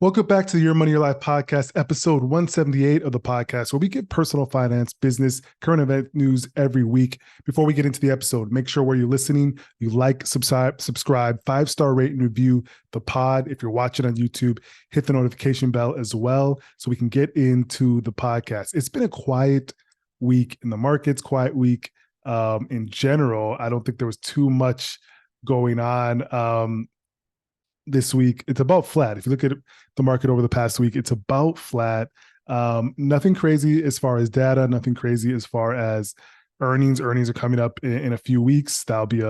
Welcome back to the Your Money, Your Life podcast, episode 178 of the podcast, where we get personal finance, business, current event news every week. Before we get into the episode, make sure where you're listening, you like, subscribe, 5-star rate and review the pod. If you're watching on YouTube, hit the notification bell as well so we can get into the podcast. It's been a quiet week in the markets, quiet week in general. I don't think there was too much going on. This week, it's about flat. If you look at the market over the past week, it's about flat. Nothing crazy as far as data, nothing crazy as far as earnings. Earnings are coming up in a few weeks. That'll be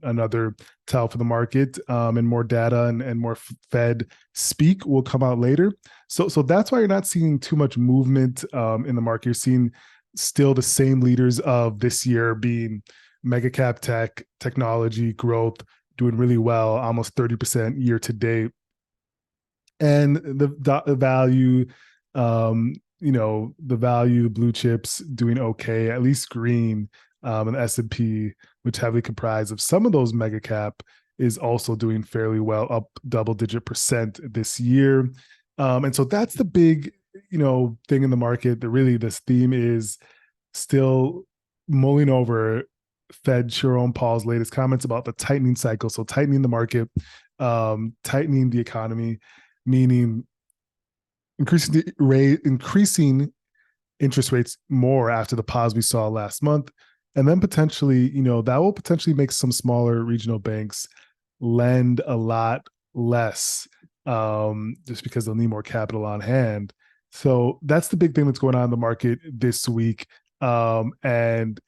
another tell for the market, and more data and more Fed speak will come out later. So that's why you're not seeing too much movement in the market. You're seeing still the same leaders of this year being mega cap tech, technology, growth, doing really well, almost 30% year to date. And the value, the value blue chips doing okay, at least green, and the S&P, which heavily comprised of some of those mega cap, is also doing fairly well, up double-digit percent this year. And so that's the big, thing in the market that really this theme is still mulling over Fed Jerome Powell's latest comments about the tightening cycle. So tightening the market, tightening the economy, meaning increasing interest rates more after the pause we saw last month. And then potentially, that will potentially make some smaller regional banks lend a lot less, just because they'll need more capital on hand. So that's the big thing that's going on in the market this week. And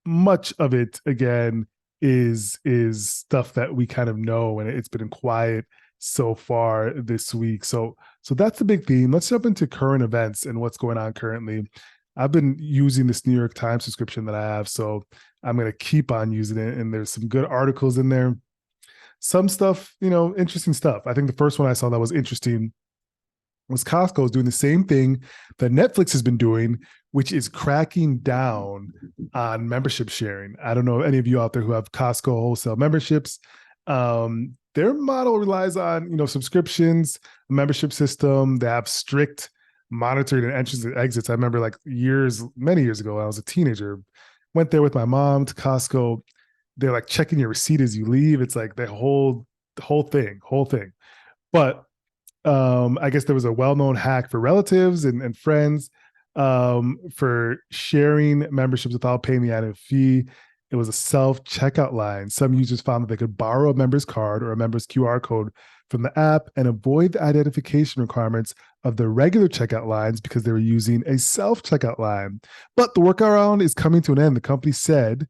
much of it again is stuff that we kind of know, and it's been quiet so far this week. So that's the big theme. Let's jump into current events and what's going on currently. I've been using this New York Times subscription that I have, so I'm going to keep on using it, and there's some good articles in there. Some stuff, interesting stuff. I think the first one I saw that was interesting was Costco is doing the same thing that Netflix has been doing, which is cracking down on membership sharing. I don't know any of you out there who have Costco wholesale memberships. Their model relies on, subscriptions, a membership system. They have strict monitoring and entrances and exits. I remember many years ago, when I was a teenager, went there with my mom to Costco. They're like checking your receipt as you leave. It's like the whole thing. But I guess there was a well-known hack for relatives and friends, for sharing memberships without paying the annual fee. It was a self-checkout line. Some users found that they could borrow a member's card or a member's QR code from the app and avoid the identification requirements of the regular checkout lines because they were using a self-checkout line. But the workaround is coming to an end. The company said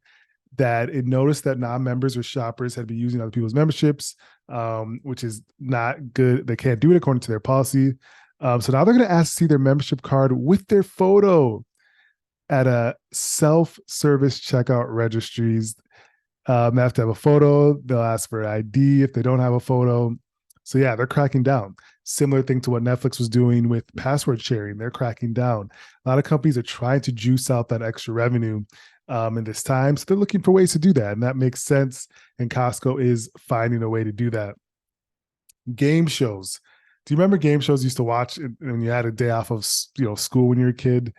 that it noticed that non-members or shoppers had been using other people's memberships, which is not good. They can't do it according to their policy. So now they're going to ask to see their membership card with their photo at a self-service checkout registries. They have to have a photo. They'll ask for ID if they don't have a photo. So yeah, they're cracking down. Similar thing to what Netflix was doing with password sharing. They're cracking down. A lot of companies are trying to juice out that extra revenue in this time. So they're looking for ways to do that. And that makes sense. And Costco is finding a way to do that. Game shows. Do you remember game shows you used to watch when you had a day off of school when you were a kid?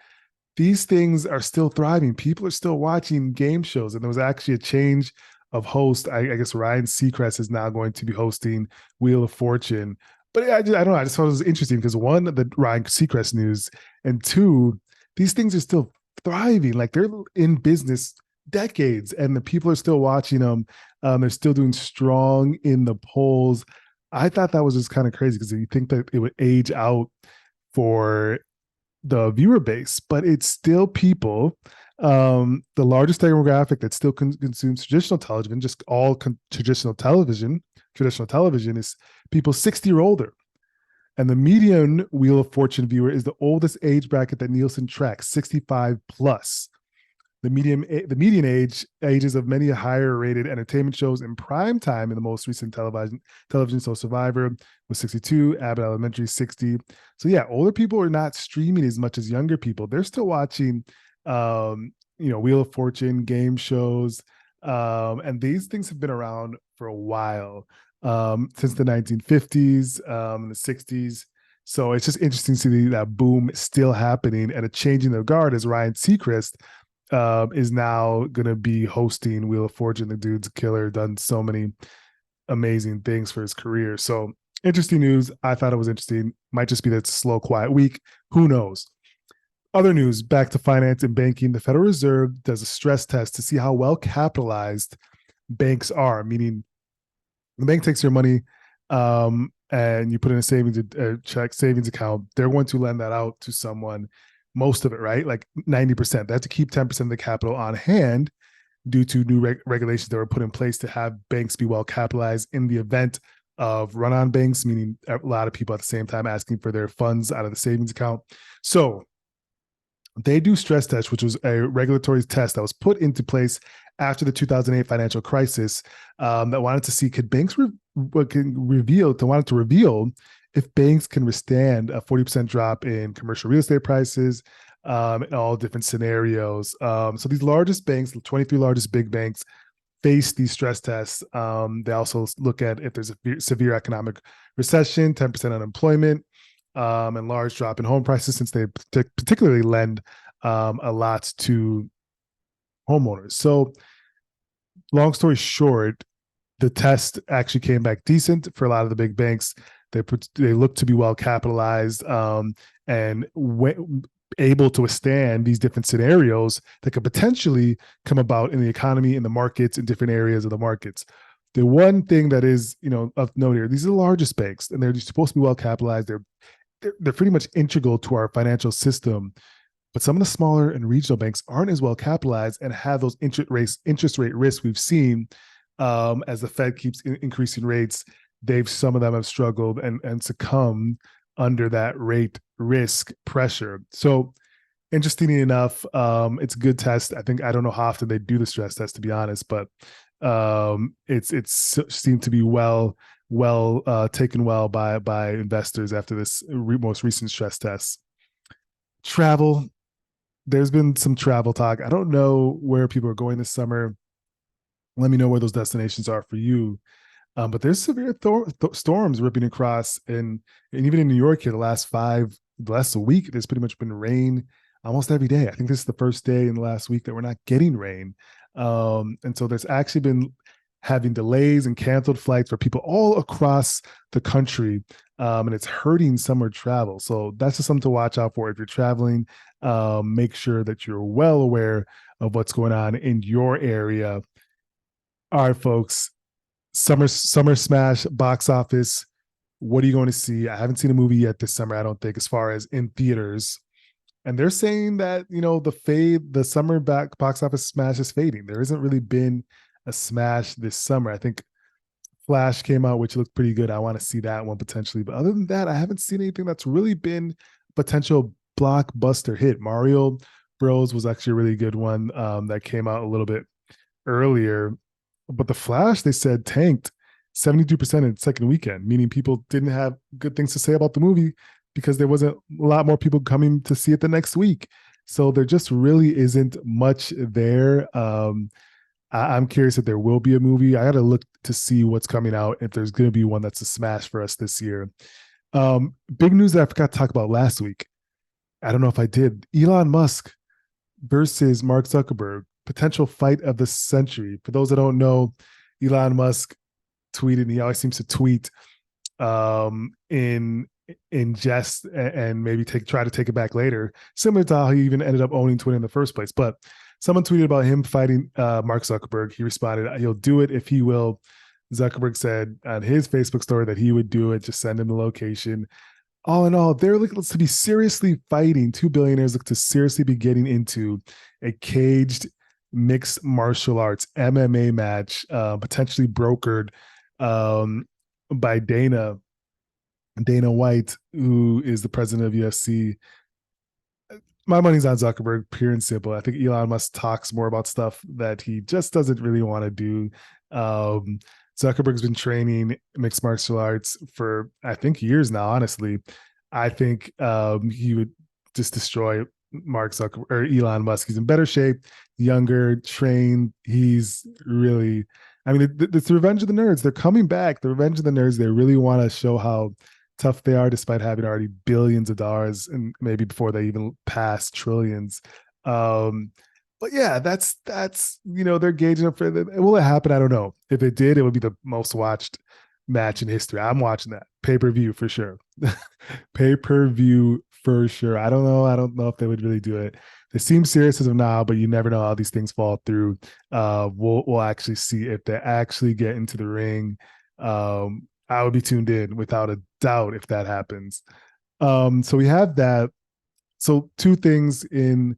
These things are still thriving. People are still watching game shows. And there was actually a change of host. I guess Ryan Seacrest is now going to be hosting Wheel of Fortune. But I don't know. I just thought it was interesting because one, the Ryan Seacrest news, and two, these things are still thriving. Like they're in business decades, and the people are still watching them. They're still doing strong in the polls. I thought that was just kind of crazy because you think that it would age out for the viewer base, but it's still people. The largest demographic that still consumes traditional television, just all traditional television is people 60 or older. And the median Wheel of Fortune viewer is the oldest age bracket that Nielsen tracks, 65 plus. The median ages of many higher rated entertainment shows in prime time in the most recent television. So Survivor was 62, Abbott Elementary 60. So yeah, older people are not streaming as much as younger people. They're still watching, Wheel of Fortune, game shows, and these things have been around for a while. since the 1950s, and the 60s. So it's just interesting to see that boom still happening and a changing the guard as Ryan Seacrest is now going to be hosting Wheel of Fortune. The dude's a killer, done so many amazing things for his career. So interesting news. I thought it was interesting. Might just be that it's a slow, quiet week. Who knows? Other news, back to finance and banking. The Federal Reserve does a stress test to see how well capitalized banks are, meaning the bank takes your money and you put in a savings account. They're going to lend that out to someone, most of it, right? Like 90%. They have to keep 10% of the capital on hand due to new regulations that were put in place to have banks be well capitalized in the event of run on banks, meaning a lot of people at the same time asking for their funds out of the savings account. So they do stress tests, which was a regulatory test that was put into place after the 2008 financial crisis, that wanted to see could banks wanted to reveal if banks can withstand a 40% drop in commercial real estate prices, in all different scenarios. So these largest banks, the 23 largest big banks, face these stress tests. They also look at if there's a severe economic recession, 10% unemployment, and large drop in home prices, since they particularly lend a lot to homeowners. So, long story short, the test actually came back decent for a lot of the big banks. They look to be well capitalized, and able to withstand these different scenarios that could potentially come about in the economy, in the markets, in different areas of the markets. The one thing that is, of note here, these are the largest banks, and they're supposed to be well capitalized. They're pretty much integral to our financial system. But some of the smaller and regional banks aren't as well capitalized and have those interest rate risks we've seen, as the Fed keeps increasing rates. Some of them have struggled and succumbed under that rate risk pressure. So interestingly enough, it's a good test. I don't know how often they do the stress test, to be honest, but it's seemed to be well taken well by investors after this most recent stress test. Travel. There's been some travel talk. I don't know where people are going this summer. Let me know where those destinations are for you. But there's severe storms ripping across, and even in New York here, the last week, there's pretty much been rain almost every day. I think this is the first day in the last week that we're not getting rain. And so there's actually been having delays and canceled flights for people all across the country. And it's hurting summer travel. So that's just something to watch out for if you're traveling. Make sure that you're well aware of what's going on in your area. All right, folks. Summer Smash box office. What are you going to see? I haven't seen a movie yet this summer, I don't think, as far as in theaters. And they're saying that, the summer box office smash is fading. There hasn't really been a smash this summer. I think Flash came out, which looked pretty good. I want to see that one potentially. But other than that, I haven't seen anything that's really been potential blockbuster hit. Mario Bros was actually a really good one, that came out a little bit earlier. But the Flash, they said, tanked 72% in its second weekend, meaning people didn't have good things to say about the movie because there wasn't a lot more people coming to see it the next week. So there just really isn't much there. I'm curious if there will be a movie. I got to look to see what's coming out, if there's going to be one that's a smash for us this year. Big news that I forgot to talk about last week. I don't know if I did. Elon Musk versus Mark Zuckerberg, potential fight of the century. For those that don't know, Elon Musk tweeted, he always seems to tweet in jest and maybe try to take it back later, similar to how he even ended up owning Twitter in the first place. But someone tweeted about him fighting Mark Zuckerberg. He responded, he'll do it if he will. Zuckerberg said on his Facebook story that he would do it, just send him the location. All in all, they're looking to be seriously fighting. Two billionaires look to seriously be getting into a caged mixed martial arts MMA match, potentially brokered by Dana White, who is the president of UFC. My money's on Zuckerberg, pure and simple. I think Elon Musk talks more about stuff that he just doesn't really want to do. Zuckerberg's been training mixed martial arts for, I think, years now, honestly. I think he would just destroy Mark Zuckerberg or Elon Musk. He's in better shape, younger, trained. He's really I mean, it's the Revenge of the Nerds. They're coming back. The Revenge of the Nerds. They really want to show how tough they are, despite having already billions of dollars, and maybe before they even pass trillions. Um, but yeah, that's they're gauging up for it. Will it happen? I don't know. If it did, it would be the most watched match in history. I'm watching that pay-per-view for sure. Pay-per-view for sure. I don't know. I don't know if they would really do it. They seem serious as of now, but you never know how these things fall through. We'll actually see if they actually get into the ring. I would be tuned in without a doubt if that happens. So we have that. So two things in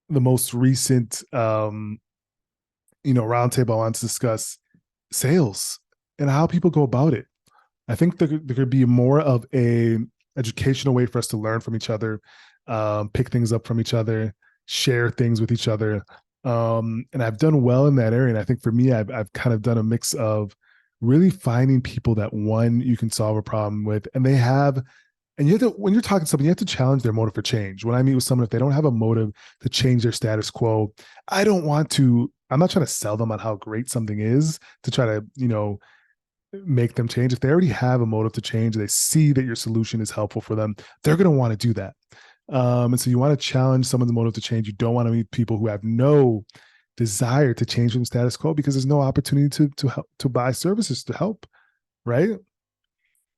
the most recent roundtable I want to discuss: sales and how people go about it. I think there could be more of a educational way for us to learn from each other, pick things up from each other, share things with each other. And I've done well in that area. And I think for me, I've kind of done a mix of really finding people that one you can solve a problem with, and they have. And you have to, when you're talking to someone, you have to challenge their motive for change. When I meet with someone, if they don't have a motive to change their status quo, I don't want to. I'm not trying to sell them on how great something is to try to, make them change. If they already have a motive to change, they see that your solution is helpful for them, they're going to want to do that. And so you want to challenge someone's motive to change. You don't want to meet people who have no desire to change from the status quo because there's no opportunity to help, to buy services to help, right?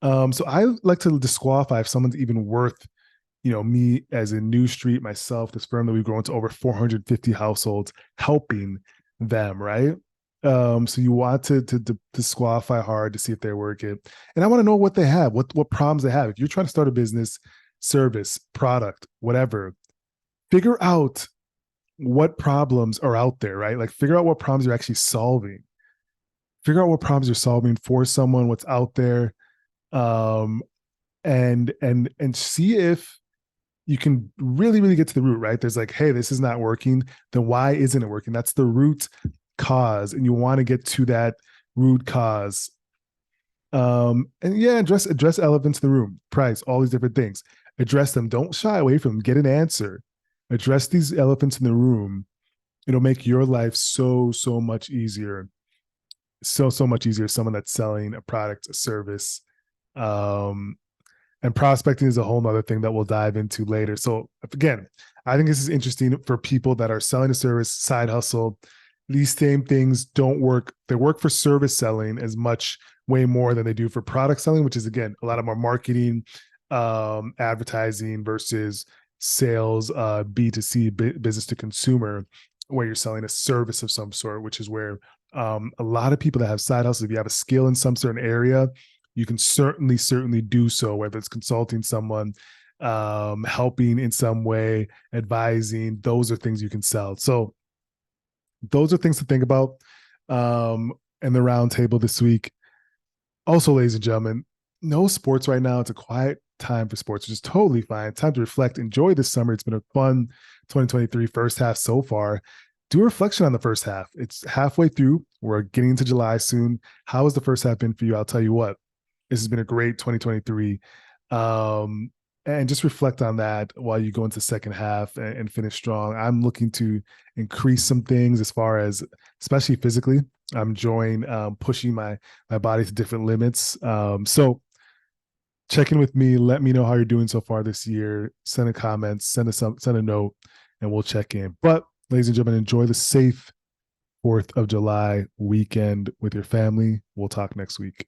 So I like to disqualify if someone's even worth, me as a new street myself, this firm that we've grown to over 450 households, helping them, right? So you want to disqualify hard to see if they work it, and I want to know what they have, what problems they have. If you're trying to start a business, service, product, whatever, figure out what problems are out there, right? Like figure out what problems you're actually solving. Figure out what problems you're solving for someone, what's out there, um, and see if you can really get to the root, right? There's like, hey, this is not working. Then why isn't it working? That's the root cause, and you want to get to that root cause. And yeah, address elephants in the room, price, all these different things. Address them. Don't shy away from them. Get an answer. Address these elephants in the room. It'll make your life so much easier. So much easier. Someone that's selling a product, a service. Um, and prospecting is a whole nother thing that we'll dive into later. So again, I think this is interesting for people that are selling a service, side hustle. These same things don't work. They work for service selling as much, way more than they do for product selling, which is again a lot of more marketing, advertising versus sales, B2C, business to consumer, where you're selling a service of some sort, which is where a lot of people that have side hustles, if you have a skill in some certain area, you can certainly do so, whether it's consulting someone, helping in some way, advising. Those are things you can sell. So those are things to think about in the roundtable this week. Also, ladies and gentlemen, no sports right now. It's a quiet time for sports, which is totally fine. Time to reflect, enjoy this summer. It's been a fun 2023 first half so far. Do a reflection on the first half. It's halfway through. We're getting into July soon. How has the first half been for you? I'll tell you what, this has been a great 2023. And just reflect on that while you go into the second half and finish strong. I'm looking to increase some things as far as, especially physically. I'm enjoying pushing my body to different limits. So check in with me. Let me know how you're doing so far this year. Send a comment, send a note, and we'll check in. But ladies and gentlemen, enjoy the safe 4th of July weekend with your family. We'll talk next week.